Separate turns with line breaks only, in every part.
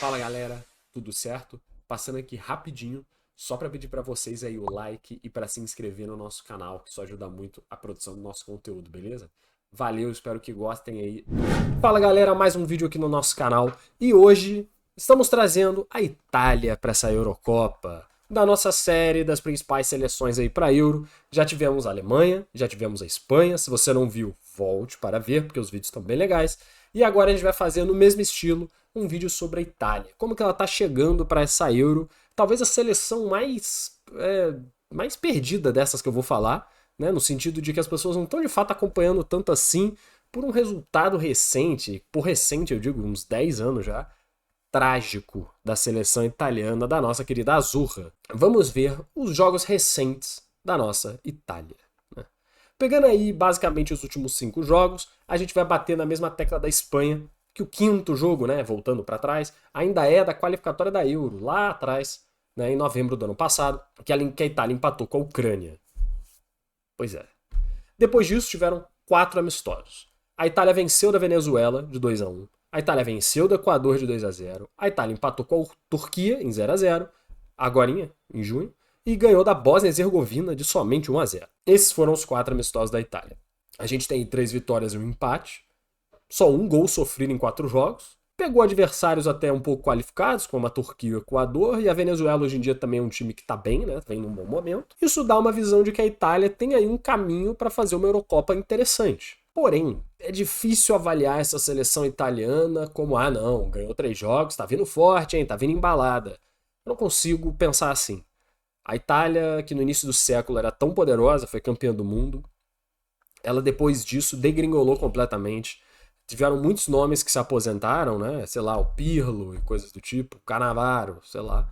Fala galera, tudo certo? Passando aqui rapidinho, só para pedir para vocês aí o like e para se inscrever no nosso canal, que isso ajuda muito a produção do nosso conteúdo, beleza? Valeu, espero que gostem aí. Fala galera, mais um vídeo aqui no nosso canal e hoje estamos trazendo a Itália para essa Eurocopa. Da nossa série das principais seleções aí para Euro, já tivemos a Alemanha, já tivemos a Espanha. Se você não viu, volte para ver, porque os vídeos estão bem legais. E agora a gente vai fazer no mesmo estilo um vídeo sobre a Itália. Como que ela tá chegando para essa Euro, talvez a seleção mais perdida dessas que eu vou falar, né? No sentido de que as pessoas não estão de fato acompanhando tanto assim por um resultado recente, por recente eu digo uns 10 anos já, trágico da seleção italiana, da nossa querida Azzurra. Vamos ver os jogos recentes da nossa Itália. Né? Pegando aí basicamente os últimos 5 jogos, a gente vai bater na mesma tecla da Espanha, que o quinto jogo, né, voltando para trás, ainda é da qualificatória da Euro, lá atrás, né, em novembro do ano passado, que a Itália empatou com a Ucrânia. Pois é. Depois disso, tiveram 4 amistosos. A Itália venceu da Venezuela de 2-1. A Itália venceu do Equador de 2-0. A Itália empatou com a Turquia em 0-0, agorinha, em junho, e ganhou da Bósnia e Herzegovina de somente 1-0. Esses foram os 4 amistosos da Itália. A gente tem 3 vitórias e um empate, só um gol sofrido em 4 jogos. Pegou adversários até um pouco qualificados, como a Turquia e o Equador, e a Venezuela hoje em dia também é um time que tá bem, né? Vem num bom momento. Isso dá uma visão de que a Itália tem aí um caminho para fazer uma Eurocopa interessante. Porém, é difícil avaliar essa seleção italiana como, não, ganhou 3 jogos, tá vindo forte, hein? Tá vindo embalada. Eu não consigo pensar assim. A Itália, que no início do século era tão poderosa, foi campeã do mundo, ela depois disso degringolou completamente. Tiveram muitos nomes que se aposentaram, né? Sei lá, o Pirlo e coisas do tipo, o Cannavaro, sei lá.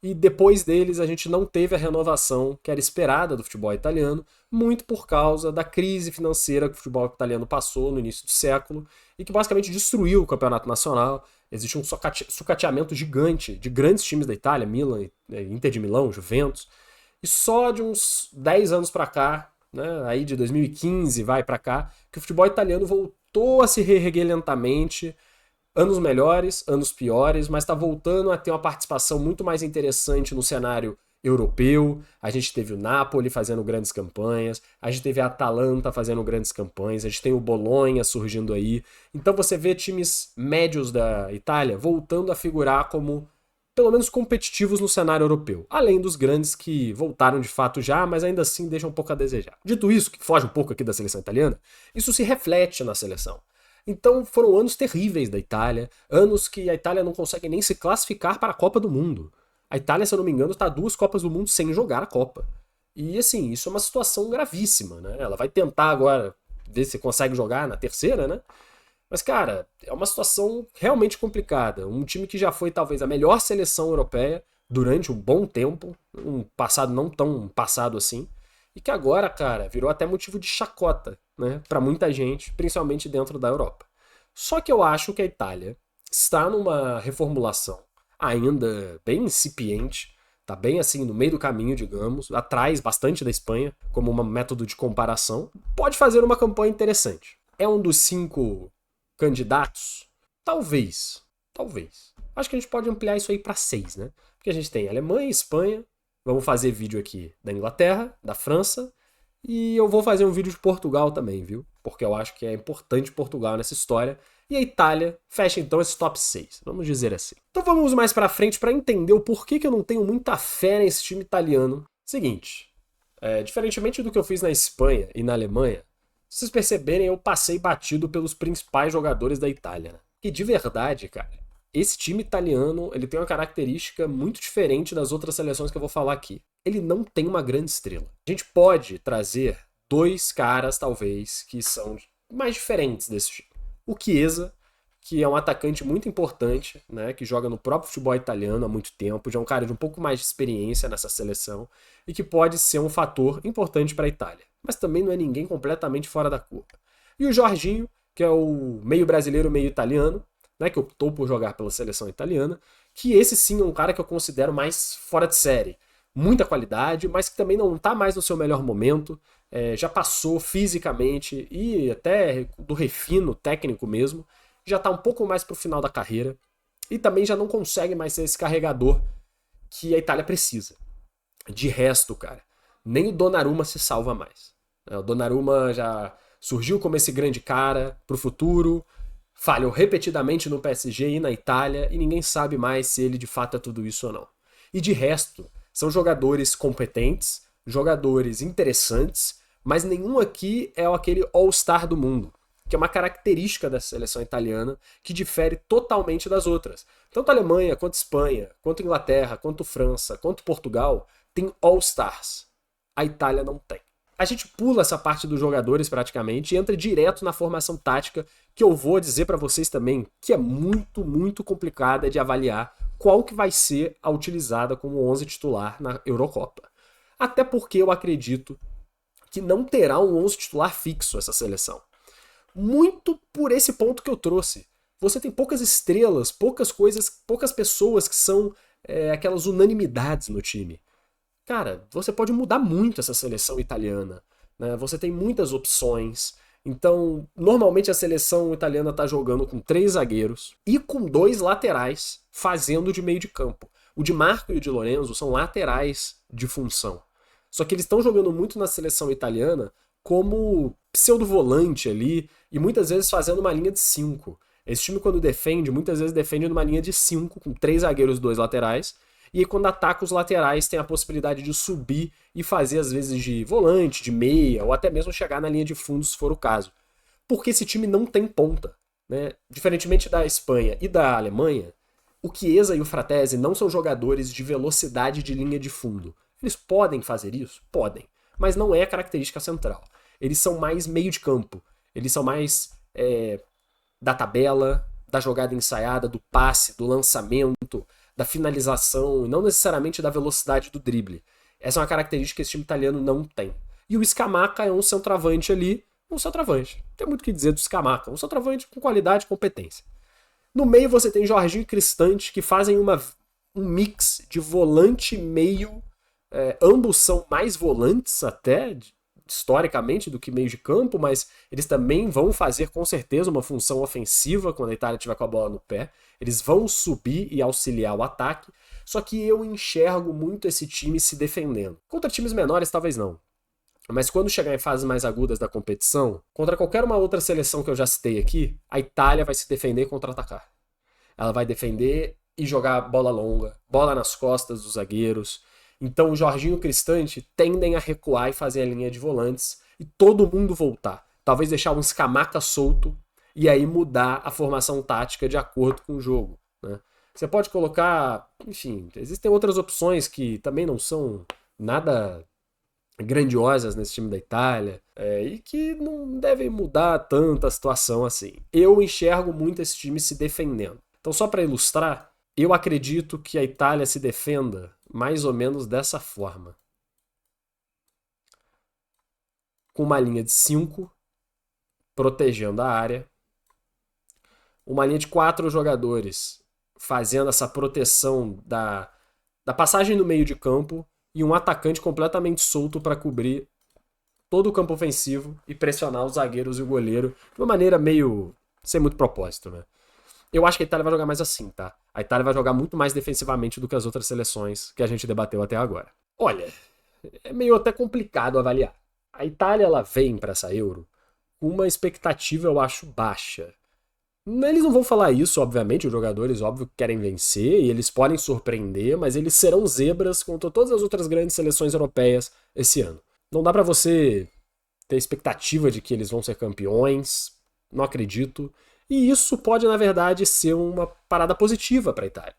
E depois deles a gente não teve a renovação que era esperada do futebol italiano, muito por causa da crise financeira que o futebol italiano passou no início do século e que basicamente destruiu o campeonato nacional. Existe um sucateamento gigante de grandes times da Itália, Milan, Inter de Milão, Juventus. E só de uns 10 anos para cá, né, aí de 2015 vai para cá, que o futebol italiano voltou a se reerguer lentamente, anos melhores, anos piores, mas está voltando a ter uma participação muito mais interessante no cenário europeu. A gente teve o Napoli fazendo grandes campanhas, a gente teve a Atalanta fazendo grandes campanhas, a gente tem o Bolonha surgindo aí. Então você vê times médios da Itália voltando a figurar como pelo menos competitivos no cenário europeu, além dos grandes que voltaram de fato já, mas ainda assim deixam um pouco a desejar. Dito isso, que foge um pouco aqui da seleção italiana, isso se reflete na seleção. Então foram anos terríveis da Itália, anos que a Itália não consegue nem se classificar para a Copa do Mundo. A Itália, se eu não me engano, está 2 Copas do Mundo sem jogar a Copa. E assim, isso é uma situação gravíssima, né? Ela vai tentar agora ver se consegue jogar na terceira, né? Mas, cara, é uma situação realmente complicada. Um time que já foi talvez a melhor seleção europeia durante um bom tempo, um passado não tão passado assim, e que agora, cara, virou até motivo de chacota, né, para muita gente, principalmente dentro da Europa. Só que eu acho que a Itália está numa reformulação ainda bem incipiente, tá bem assim no meio do caminho, digamos, atrás bastante da Espanha, como um método de comparação, pode fazer uma campanha interessante. É um dos 5 candidatos? Talvez. Talvez. Acho que a gente pode ampliar isso aí para 6, né? Porque a gente tem Alemanha e Espanha. Vamos fazer vídeo aqui da Inglaterra, da França. E eu vou fazer um vídeo de Portugal também, viu? Porque eu acho que é importante Portugal nessa história. E a Itália fecha então esse top 6, vamos dizer assim. Então vamos mais pra frente para entender o porquê que eu não tenho muita fé nesse time italiano. Seguinte, diferentemente do que eu fiz na Espanha e na Alemanha, se vocês perceberem, eu passei batido pelos principais jogadores da Itália. Né? E de verdade, cara, esse time italiano ele tem uma característica muito diferente das outras seleções que eu vou falar aqui. Ele não tem uma grande estrela. A gente pode trazer 2 caras, talvez, que são mais diferentes desse time. O Chiesa, que é um atacante muito importante, né, que joga no próprio futebol italiano há muito tempo, já é um cara de um pouco mais de experiência nessa seleção e que pode ser um fator importante para a Itália. Mas também não é ninguém completamente fora da curva. E o Jorginho, que é o meio brasileiro, meio italiano, né, que optou por jogar pela seleção italiana, que esse sim é um cara que eu considero mais fora de série. Muita qualidade, mas que também não está mais no seu melhor momento, já passou fisicamente e até do refino técnico mesmo, já está um pouco mais para o final da carreira. e também já não consegue mais ser esse carregador que a Itália precisa. De resto, cara, nem o Donnarumma se salva mais. O Donnarumma já surgiu como esse grande cara pro futuro, falhou repetidamente no PSG e na Itália, e ninguém sabe mais se ele de fato é tudo isso ou não. E de resto, são jogadores competentes, jogadores interessantes, mas nenhum aqui é aquele all-star do mundo, que é uma característica da seleção italiana que difere totalmente das outras. Tanto a Alemanha, quanto a Espanha, quanto a Inglaterra, quanto a França, quanto Portugal, tem all-stars. A Itália não tem. A gente pula essa parte dos jogadores praticamente e entra direto na formação tática, que eu vou dizer para vocês também que é muito, muito complicada de avaliar qual que vai ser a utilizada como 11 titular na Eurocopa. Até porque eu acredito que não terá um 11 titular fixo essa seleção. Muito por esse ponto que eu trouxe. Você tem poucas estrelas, poucas coisas, poucas pessoas que são aquelas unanimidades no time. Cara, você pode mudar muito essa seleção italiana, né? Você tem muitas opções. Então, normalmente a seleção italiana tá jogando com 3 zagueiros e com 2 laterais fazendo de meio de campo. O Di Marco e o Di Lorenzo são laterais de função. Só que eles estão jogando muito na seleção italiana como pseudo-volante ali e muitas vezes fazendo uma linha de 5. Esse time, quando defende, muitas vezes defende numa linha de 5, com 3 zagueiros e 2 laterais. E quando ataca os laterais, tem a possibilidade de subir e fazer, às vezes, de volante, de meia, ou até mesmo chegar na linha de fundo, se for o caso. Porque esse time não tem ponta, né? Diferentemente da Espanha e da Alemanha, o Chiesa e o Fratesi não são jogadores de velocidade de linha de fundo. Eles podem fazer isso? Podem. Mas não é a característica central. Eles são mais meio de campo. Eles são mais da tabela, da jogada ensaiada, do passe, do lançamento, da finalização, e não necessariamente da velocidade do drible. Essa é uma característica que esse time italiano não tem. E o Scamacca é um centroavante ali, um centroavante. Não tem muito o que dizer do Scamacca, um centroavante com qualidade e competência. No meio você tem Jorginho e Cristante, que fazem um mix de volante e meio. Ambos são mais volantes até, historicamente, do que meio de campo, mas eles também vão fazer com certeza uma função ofensiva quando a Itália estiver com a bola no pé. Eles vão subir e auxiliar o ataque, só que eu enxergo muito esse time se defendendo. Contra times menores talvez não, mas quando chegar em fases mais agudas da competição, contra qualquer uma outra seleção que eu já citei aqui, a Itália vai se defender e contra-atacar. Ela vai defender e jogar bola longa, bola nas costas dos zagueiros. Então o Jorginho e o Cristante tendem a recuar e fazer a linha de volantes e todo mundo voltar. Talvez deixar um Scamacca solto e aí mudar a formação tática de acordo com o jogo, né? Você pode colocar, enfim, existem outras opções que também não são nada grandiosas nesse time da Itália e que não devem mudar tanto a situação assim. Eu enxergo muito esse time se defendendo. Então, só para ilustrar, eu acredito que a Itália se defenda mais ou menos dessa forma. Com uma linha de 5, protegendo a área. Uma linha de 4 jogadores fazendo essa proteção da passagem no meio de campo. E um atacante completamente solto para cobrir todo o campo ofensivo e pressionar os zagueiros e o goleiro de uma maneira meio sem muito propósito, né? Eu acho que a Itália vai jogar mais assim, tá? A Itália vai jogar muito mais defensivamente do que as outras seleções que a gente debateu até agora. Olha, é meio até complicado avaliar. A Itália, ela vem para essa Euro com uma expectativa, eu acho, baixa. Eles não vão falar isso, obviamente, os jogadores, óbvio, querem vencer e eles podem surpreender, mas eles serão zebras contra todas as outras grandes seleções europeias esse ano. Não dá pra você ter expectativa de que eles vão ser campeões, não acredito. E isso pode, na verdade, ser uma parada positiva para a Itália,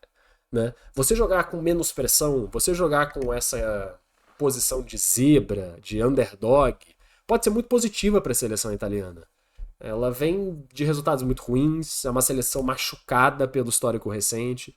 né? Você jogar com menos pressão, você jogar com essa posição de zebra, de underdog, pode ser muito positiva para a seleção italiana. Ela vem de resultados muito ruins, é uma seleção machucada pelo histórico recente,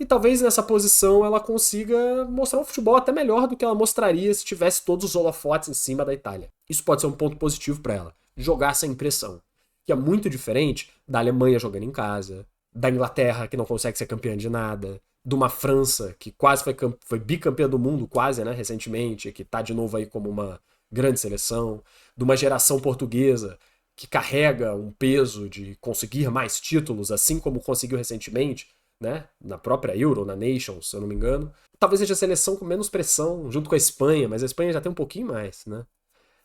e talvez nessa posição ela consiga mostrar um futebol até melhor do que ela mostraria se tivesse todos os holofotes em cima da Itália. Isso pode ser um ponto positivo para ela, jogar sem pressão, que é muito diferente da Alemanha jogando em casa, da Inglaterra, que não consegue ser campeã de nada, de uma França, que quase foi bicampeã do mundo, quase, né, recentemente, que tá de novo aí como uma grande seleção, de uma geração portuguesa, que carrega um peso de conseguir mais títulos, assim como conseguiu recentemente, né? Na própria Euro, na Nations, se eu não me engano. Talvez seja a seleção com menos pressão, junto com a Espanha, mas a Espanha já tem um pouquinho mais, né?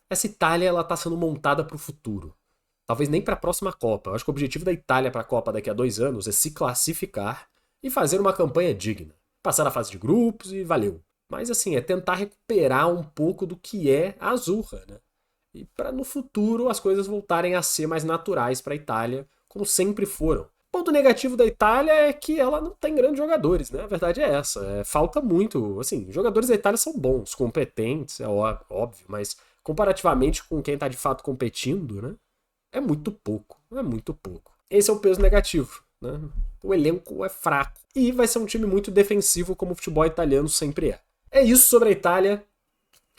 Essa Itália, ela tá sendo montada para o futuro. Talvez nem para a próxima Copa. Eu acho que o objetivo da Itália para a Copa daqui a 2 anos é se classificar e fazer uma campanha digna. Passar na fase de grupos e valeu. Mas assim, é tentar recuperar um pouco do que é a Azurra, né? E para no futuro as coisas voltarem a ser mais naturais para a Itália, como sempre foram. O ponto negativo da Itália é que ela não tem grandes jogadores, né? A verdade é essa. Falta muito. Assim, os jogadores da Itália são bons, competentes, é óbvio, mas comparativamente com quem está de fato competindo, né? É muito pouco. É muito pouco. Esse é o peso negativo, né? O elenco é fraco. E vai ser um time muito defensivo, como o futebol italiano sempre é. É isso sobre a Itália.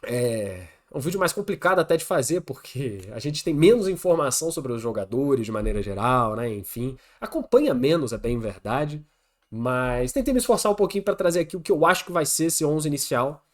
É um vídeo mais complicado até de fazer, porque a gente tem menos informação sobre os jogadores de maneira geral, né? Enfim, acompanha menos, é bem verdade. Mas tentei me esforçar um pouquinho para trazer aqui o que eu acho que vai ser esse 11 inicial.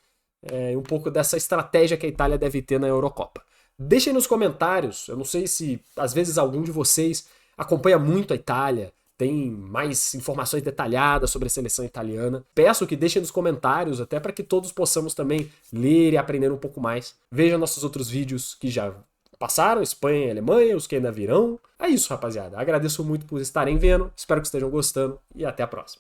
Um pouco dessa estratégia que a Itália deve ter na Eurocopa. Deixem nos comentários, eu não sei se às vezes algum de vocês acompanha muito a Itália, tem mais informações detalhadas sobre a seleção italiana. Peço que deixem nos comentários, até para que todos possamos também ler e aprender um pouco mais. Vejam nossos outros vídeos que já passaram, Espanha e Alemanha, os que ainda virão. É isso, rapaziada. Agradeço muito por estarem vendo, espero que estejam gostando e até a próxima.